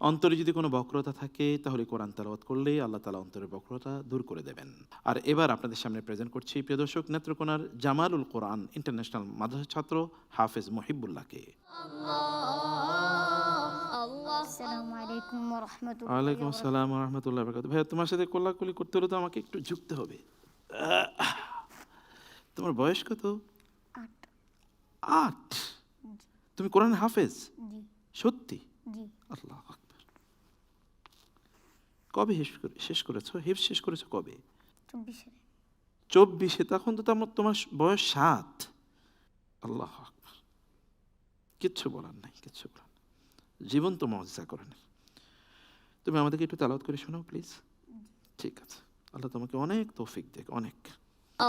অন্তরে যদি কোনো বক্রতা থাকে তাহলে কোরআন তেলাওয়াত করলেই আল্লাহ তাআলা অন্তরের বক্রতা দূর করে দেবেন। আর এবার আপনাদের সামনে প্রেজেন্ট করছি প্রিয় দর্শক, নেত্রকোনার জামালুল কোরআন ইন্টারন্যাশনাল মাদ্রাসার ছাত্র হাফেজ মুহিবুল্লাহকে। আসসালামু আলাইকুম ওয়া রাহমাতুল্লাহি ওয়ালাইকুম আসসালাম ওয়া রাহমাতুল্লাহি ওয়া বারাকাতুহু। ভাইয়া, তোমার সাথে কোলাকুলি করতে হলে তো আমাকে একটু ঝুঁকতে হবে। তোমার বয়স কত? 8। 8? তুমি কোরআন হাফেজ? জি সত্যি? জি। আল্লাহু আকবার। কবে শেষ করেছো? হিফজ শেষ করেছো কবে? 24 এ। 24-এ? তখন তো তোমার বয়স 7। আল্লাহু আকবার। কিচ্ছু বলার নাই, কিচ্ছু বলার নাই। জীবন্ত মুআজিজা করেন। তুমি আমাদেরকে একটু তেলাওয়াত করে শোনাও প্লিজ। ঠিক আছে, আল্লাহ তোমাকে অনেক তৌফিক দেখ, অনেক।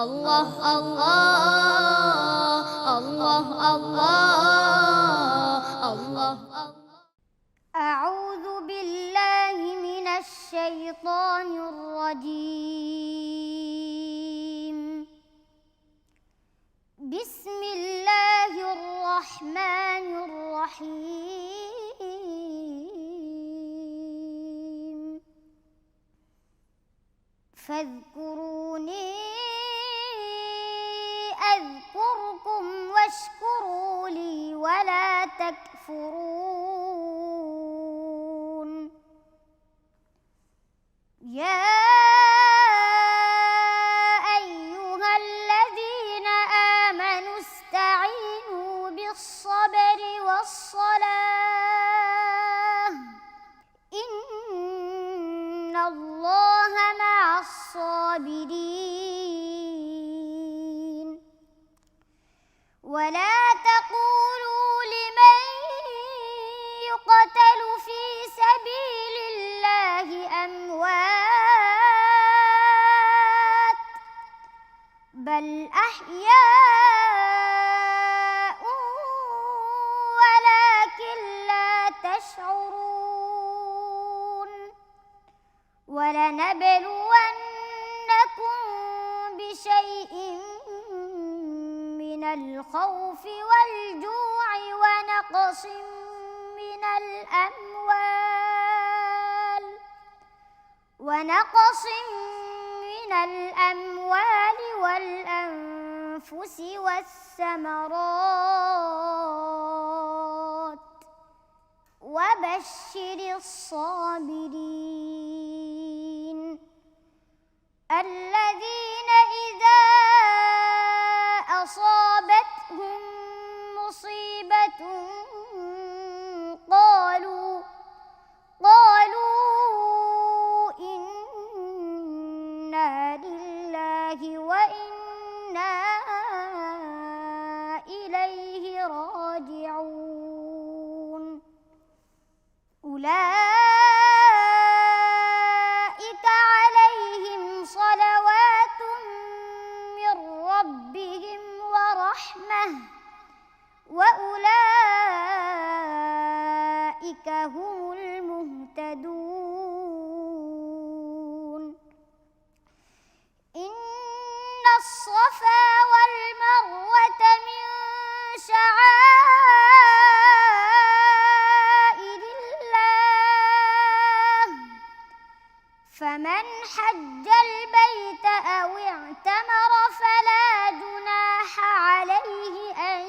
আল্লাহ আল্লাহ আল্লাহ আল্লাহ আল্লাহ আউযু বিল্লাহি মিনাশ শাইতানির রাজীম বিসমিল্লাহির রহমানির রহিম ফাযকুরুনি أذكركم واشكروا لي ولا تكفرون يا أيها الذين آمنوا استعينوا بالصبر والصلاة إن الله مع الصابرين ولا تقولوا لمن يقتل في سبيل الله أموات بل أحياء ولكن لا تشعرون ولنبلونكم بشيء من الخوف والجوع ونقص من الأموال والأنفس والثمرات وبشر الصابرين الذين إذا أصابتهم مصيبة قالوا إنا لله وإنا إليه راجعون أولئك عليهم صلوات من ربهم ورحمة وأولئك هم المهتدون إن الصفا والمروة من شعائر الله فمن حج البيت أو اعتمر فلا جناح عليه أن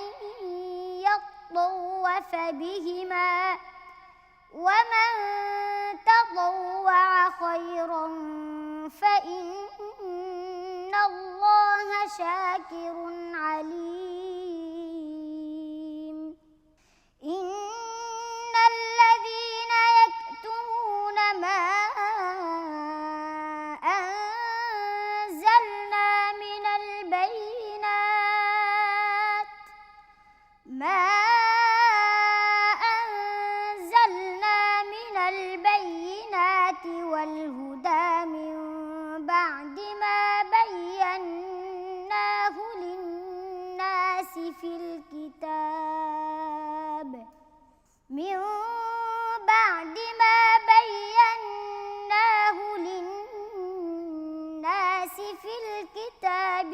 يطوف بهما ومن تطوع خيرا فإن الله شاكر عليم إن الذين يكتمون ما أنزلنا من البينات والهدى من بعد ما بيناه للناس في الكتاب من بعد ما بيناه للناس في الكتاب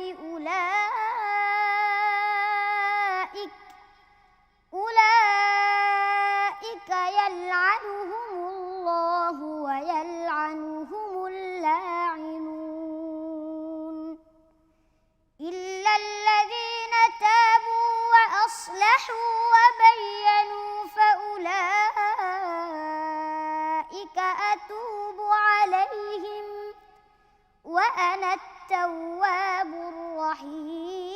أولئك يلعنهم وأتوب عليهم وأنا التواب الرحيم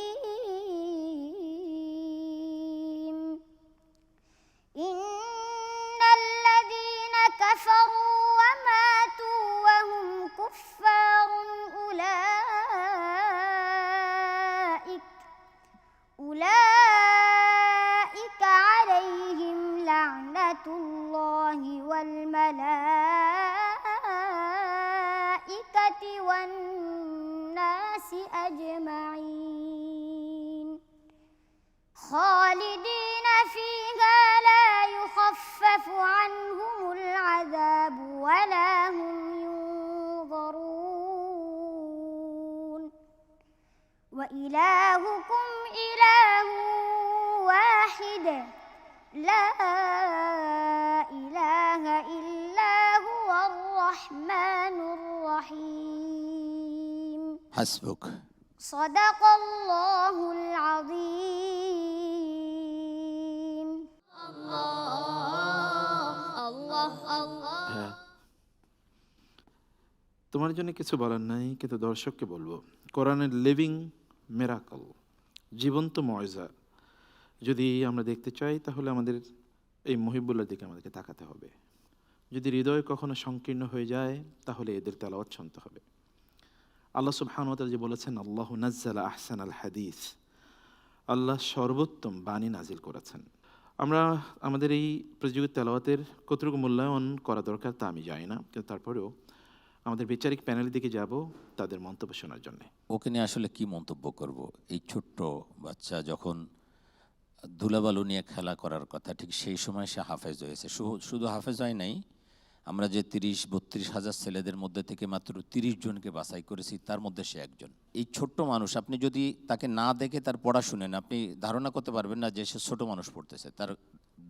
إن الذين كفروا وماتوا وهم كفار أولئك عليهم لعنة الله والملائكة والناس أجمعين خالدين فيها لا يخفف عنهم العذاب ولا هم ينظرون وإلهكم إله واحد لا إله إلا هو الرحمن الرحيم حسبك صدق الله العظيم الله হ্যাঁ, তোমার জন্য কিছু বলার নাই, কিন্তু দর্শককে বলবো কোরআনের লিভিং মিরাকল, জীবন্ত মুআজিজা যদি আমরা দেখতে চাই তাহলে আমাদের এই মুহিবুল্লাহর দিকে আমাদেরকে তাকাতে হবে। যদি হৃদয় কখনো সংকীর্ণ হয়ে যায় তাহলে এদের তেলাওয়াত শুনতে হবে। আল্লাহ সুবহানাহু ওয়া তাআলা যে বলেছেন আল্লাহু নাজ্জালা আহসানাল হাদিস, আল্লাহ সর্বোত্তম বাণী নাজিল করেছেন। আমরা আমাদের এই প্রতিযোগিতা তেলাওয়াতের কতটুকু মূল্যায়ন করা দরকার তা আমি জানি না, কিন্তু তারপরেও আমাদের বিচারিক প্যানেলের দিকে যাব তাদের মন্তব্য শোনার জন্য। ওকে নিয়ে আসলে কি মন্তব্য করব? এই ছোট্ট বাচ্চা যখন ধুলাবালু নিয়ে খেলা করার কথা, ঠিক সেই সময় সে হাফেজ হয়েছে। শুধু হাফেজ হয় নাই, আমরা যে 30-32 হাজার ছেলেদের মধ্যে থেকে মাত্র 30 জনকে বাছাই করেছি, তার মধ্যে সে একজন। এই ছোট্ট মানুষ, আপনি যদি তাকে না দেখে তার পড়া শুনেন, আপনি ধারণা করতে পারবেন না যে সে ছোট মানুষ পড়তেছে। তার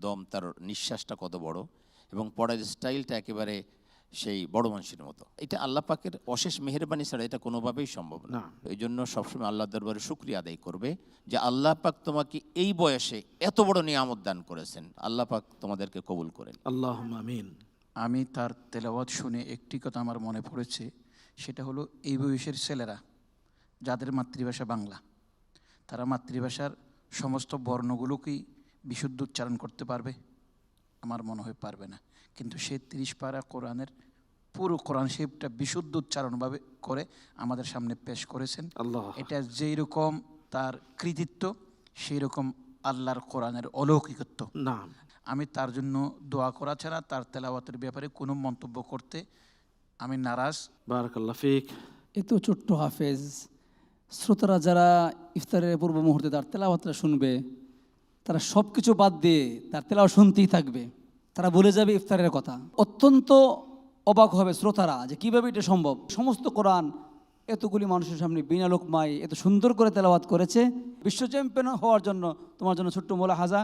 দম, তার নিঃশ্বাসটা কত বড়, এবং পড়ার স্টাইলটা একেবারে সেই বড় মানুষের মতো। এটা আল্লাহ পাকের অশেষ মেহেরবানি ছাড়া এটা কোনোভাবেই সম্ভব না। এই জন্য সবসময় আল্লাহ দরবারে শুকরিয়া আদায় করবে যে আল্লাহ পাক তোমাকে এই বয়সে এত বড় নিয়ামত দান করেছেন। আল্লাহ পাক তোমাদেরকে কবুল করেন। আল্লাহুম্মা আমিন। আমি তার তেলাওয়াত শুনে একটি কথা আমার মনে পড়েছে, সেটা হলো এই বয়সের ছেলেরা যাদের মাতৃভাষা বাংলা, তারা মাতৃভাষার সমস্ত বর্ণগুলোকেই বিশুদ্ধ উচ্চারণ করতে পারবে? আমার মনে হয় পারবে না। কিন্তু সে 30 পারা কোরআনের পুরো কোরআন শরীফটা বিশুদ্ধ উচ্চারণভাবে করে আমাদের সামনে পেশ করেছেন। আল্লাহ, এটা যেই রকম তার কৃতিত্ব, সেই রকম আল্লাহর কোরআনের অলৌকিকত্ব। না, আমি তার জন্য দোয়া করা ছাড়া তার তেলাওয়াতের ব্যাপারে কোনো মন্তব্য করতে আমি নারাজ। বারাকাল্লাহ ফিক। এত ছোট্ট হাফেজ, শ্রোতারা যারা ইফতারের পূর্ব মুহূর্তে তার তেলাওয়াতটা শুনবে, তারা সব কিছু বাদ দিয়ে তার তেলাওয়াত শুনতেই থাকবে। তারা বলে যাবে ইফতারের কথা। অত্যন্ত অবাক হবে শ্রোতারা যে কীভাবে এটা সম্ভব। সমস্ত কোরআন এতগুলি মানুষের সামনে বিনা লোকমায় এত সুন্দর করে তেলাওয়াত করেছে। বিশ্ব চ্যাম্পিয়ন হওয়ার জন্য তোমার জন্য ছোট্ট মোলাহাজা,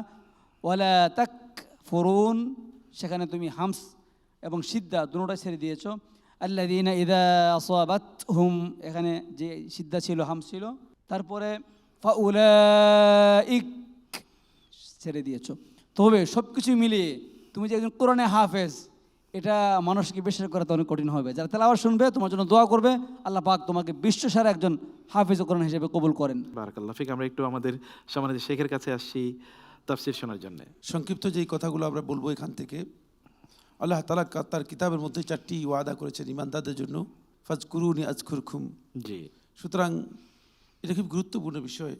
ওয়ালা তাক ফরুন, সেখানে তুমি হামস এবং সিদ্ধা দুটোটাই ছেড়ে দিয়েছ। আল্লাযীনা ইযা আসাবাতহুম, এখানে যে সিদ্ধা ছিল হামস ছিল, তারপরে ফাউলাইক ছেড়ে দিয়েছ। তবে সব কিছু মিলিয়ে তুমি যে একজন কোরআনে হাফেজ, এটা মানুষকে বিশ্বাস করা তো অনেক কঠিন হবে। যারা তেলাওয়াত শুনবে তোমার জন্য দোয়া করবে, আল্লাহ পাক তোমাকে বিশ্বসারা একজন হাফেজ কোরআন হিসেবে কবুল করেন। বারাকাল্লাহ ফিক। আমরা একটু আমাদের সম্মানিত শেখের কাছে আসছি তাফসীর শোনার জন্য। সংক্ষিপ্ত যেই কথাগুলো আমরা বলবো এখান থেকে, আল্লাহ তাআলা তার কিতাবের মধ্যে 4টি ওয়াদা করেছেন ইমানদারদের জন্য, ফাজকুরুনি আযকুরকুম। জি, সুতরাং এটা খুব গুরুত্বপূর্ণ বিষয়।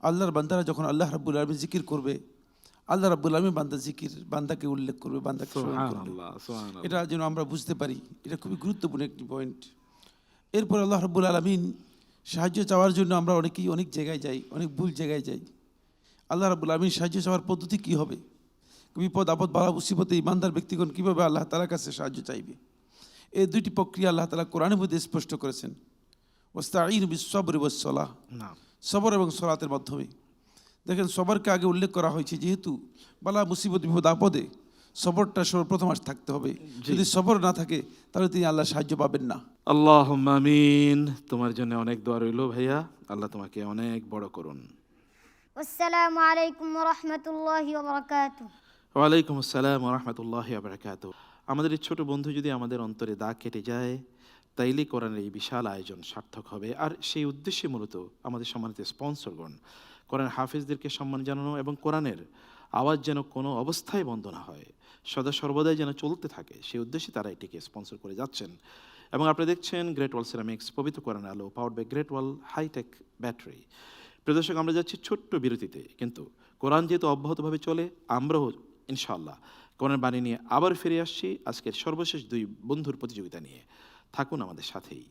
আল্লাহর বান্দারা যখন আল্লাহ রাব্বুল আলামিন জিকির করবে, আল্লাহ রাব্বুল আলামিন বান্দাকে উল্লেখ করবে, বান্দাকে স্মরণ করবে। সুবহানাল্লাহ, সুবহানাল্লাহ। এটা যেন আমরা বুঝতে পারি, এটা খুবই গুরুত্বপূর্ণ একটি পয়েন্ট। এরপর আল্লাহ রাব্বুল আলামিন সাহায্য চাওয়ার জন্য আমরা অনেকেই অনেক জায়গায় যাই, অনেক ভুল জায়গায় যাই। আল্লাহ রাব্বুল আলামিন সাহায্য চাওয়ার পদ্ধতি কী হবে? বিপদ আপদ বালা মুসিবতে ইমানদার ব্যক্তিগণ কীভাবে আল্লাহ তাআলার কাছে সাহায্য চাইবে, এই দুইটি প্রক্রিয়া আল্লাহ তাআলা কোরআনের মধ্যে স্পষ্ট করেছেন। ওয়াস্তাঈনু বিস-সাবরি ওয়াস-সালাহ, না, সবর এবং সলাতের মাধ্যমে। দেখেন, সবরকে আগে উল্লেখ করা হয়েছে, যেহেতু বালা মুসিবত বিপদ আপদে সবরটা সর্বপ্রথম থাকতে হবে। যদি সবর না থাকে তাহলে তিনি আল্লাহর সাহায্য পাবেন না। আল্লাহুম্মা আমিন। তোমার জন্য অনেক দোয়া রইল ভাইয়া, আল্লাহ তোমাকে অনেক বড় করুন। আসসালামু আলাইকুম ওয়া রাহমাতুল্লাহি ওয়া বারাকাতুহু। ওয়ালাইকুম আসসালাম ওয়া রাহমাতুল্লাহি ওয়া বারাকাতুহু। আমাদের এই ছোট বন্ধু যদি আমাদের অন্তরে দাগ কেটে যায়, তাইলে কোরআনের এই বিশাল আয়োজন সার্থক হবে। আর সেই উদ্দেশ্যে মূলত আমাদের সম্মানিত স্পন্সরগণ, কোরআন হাফেজদেরকে সম্মান জানানো এবং কোরআনের আওয়াজ যেন কোনো অবস্থায় বন্ধ না হয়, সদা সর্বদাই যেন চলতে থাকে, সেই উদ্দেশ্যে তারা এটিকে স্পন্সর করে যাচ্ছেন। এবং আপনারা দেখছেন গ্রেট ওয়াল সিরামিক্স, পবিত্র কোরআন আলো, powered by great wall hitech battery. প্রিয় দর্শক, আমরা যাচ্ছি ছোট্ট বিরতিতে, কিন্তু কোরআন যেহেতু অব্যাহতভাবে চলে, আমরাও ইনশাআল্লাহ কোরআন বাণী নিয়ে আবার ফিরে আসছি আজকের সর্বশেষ দুই বন্ধুর প্রতিযোগিতা নিয়ে। থাকুন আমাদের সাথেই।